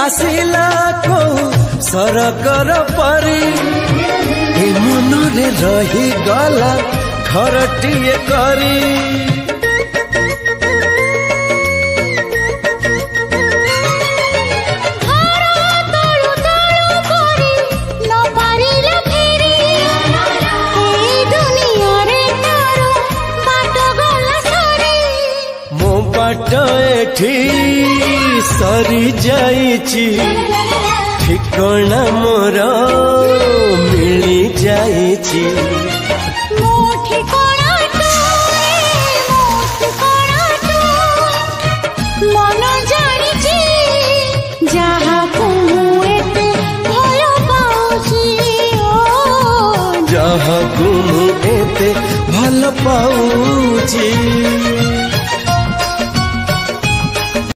आसिला को सरकर परी ए मनरे रही गला घरटिए करी एठी सरी जाइची ठिकाना मोर मिली जाइची मन जानिची जहाकू एते भल पाउची जहाकू एते भल पाउची।